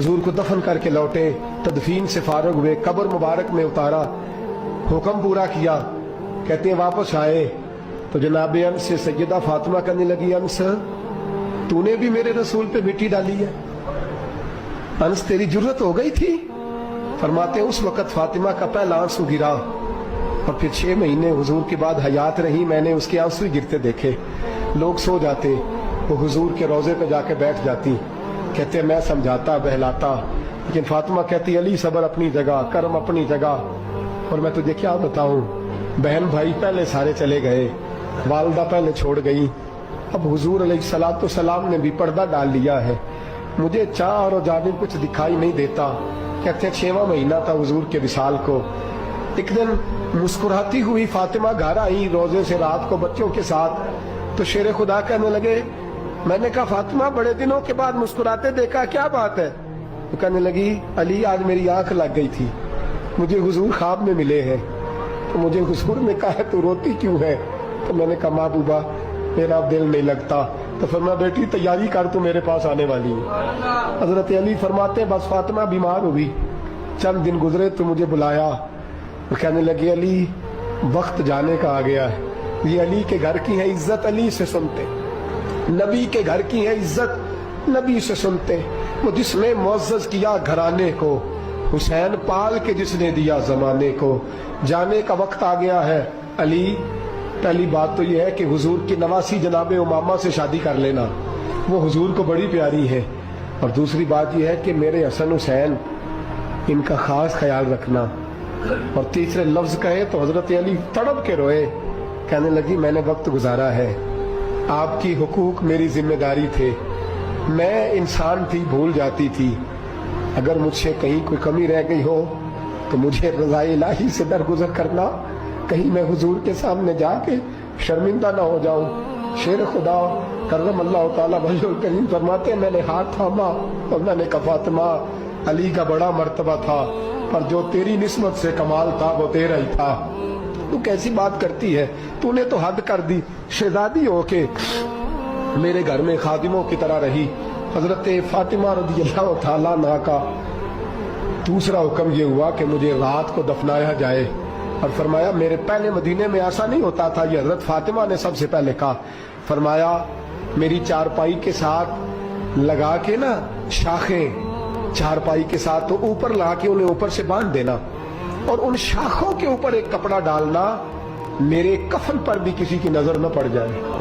हुजूर को दफन करके लौटे, तदफीन से फारग हुए, कब्र मुबारक में उतारा, हुक्म पूरा किया। कहते हैं वापस आए तो जनाब अनस से सैयदा फातिमा कहने लगी, अनस तूने भी मेरे रसूल पे मिट्टी डाली है, अनस तेरी जुर्रत हो गई थी। फरमाते उस वक़्त फातिमा का पहला आंसू गिरा और फिर 6 महीने हुजूर के बाद हयात रही, मैंने उसके आंसू ही गिरते देखे। लोग सो जाते, वो हुजूर के रोज़े पे जाके बैठ जाती। कहते मैं समझाता बहलाता, लेकिन फातिमा कहती अली सबर अपनी जगह, कर्म अपनी जगह। और मैं तुझे क्या बताऊं, बहन भाई पहले सारे चले गए, वालदा पहले छोड़ गई, अब हुजूर अलैहिस्सलातु सलाम ने भी पर्दा डाल लिया है, मुझे चार और जानिब कुछ दिखाई नहीं देता। कहते हैं 6वां महीना था हुजूर के विसाल को। एक दिन मुस्कुराती हुई फातिमा घर आई रोजे से रात को बच्चों के साथ, तो शेर खुदा कहने लगे, मैंने कहा फातिमा बड़े दिनों के बाद मुस्कुराते देखा, क्या बात है? तो कहने लगी अली आज मेरी आंख लग गई थी, मुझे हुजूर ख्वाब में मिले हैं, तो मुझे हुजूर ने कहा तू रोती क्यों है? तो मैंने कहा महबूबा मेरा दिल नहीं लगता। तो फरमाया बेटी तैयारी कर, तू मेरे पास आने वाली है। हजरत अली फरमाते बस फातिमा बीमार हुई, चंद दिन गुजरे तो मुझे बुलाया, तो कहने लगी अली वक्त जाने का आ गया है, ये अली के घर की है इज्जत, अली से सुनते, नबी के घर की है इज्जत, नबी से सुनते। वो जिसने मुअज़्ज़ज़ किया घराने को, हुसैन पाल के जिसने दिया जमाने को, जाने का वक्त आ गया है अली। पहली बात तो यह है कि हुजूर की नवासी जनाब उमामा से शादी कर लेना, वो हुजूर को बड़ी प्यारी है। और दूसरी बात यह है कि मेरे हसन हुसैन इनका खास ख्याल रखना। और तीसरे लफ्ज कहे तो हजरत अली तड़प के रोए, कहने लगी मैंने वक्त गुजारा है, आपकी हुकूक मेरी जिम्मेदारी थे, मैं इंसान थी भूल जाती थी, अगर मुझसे कहीं कोई कमी रह गई हो तो मुझे रज़ाए इलाही से दरगुजर करना, कहीं मैं हुजूर के सामने जाके शर्मिंदा ना हो जाऊं। शेर खुदा करम अल्लाह ताला वजहुल करीम फरमाते मैंने हाथ थामा और मैंने कहा फातिमा अली का बड़ा मर्तबा था, पर जो तेरी निस्बत से कमाल था वो तेरा ही था। तू कैसी बात करती है, तूने तो हद कर दी, शहजादी होके मेरे घर में खादिमों की तरह रही। हजरत फातिमा रज़ियल्लाहु ताला अन्हा का दूसरा हुक्म ये हुआ कि मुझे रात को दफनाया जाए। और फरमाया मेरे पहले मदीने में ऐसा नहीं होता था, ये हजरत फातिमा ने सबसे पहले कहा। फरमाया मेरी चारपाई के साथ लगा के ना शाखें, चारपाई के साथ तो ऊपर लगा के उन्हें ऊपर से बांध देना, और उन शाखों के ऊपर एक कपड़ा डालना, मेरे कफन पर भी किसी की नजर न पड़ जाए।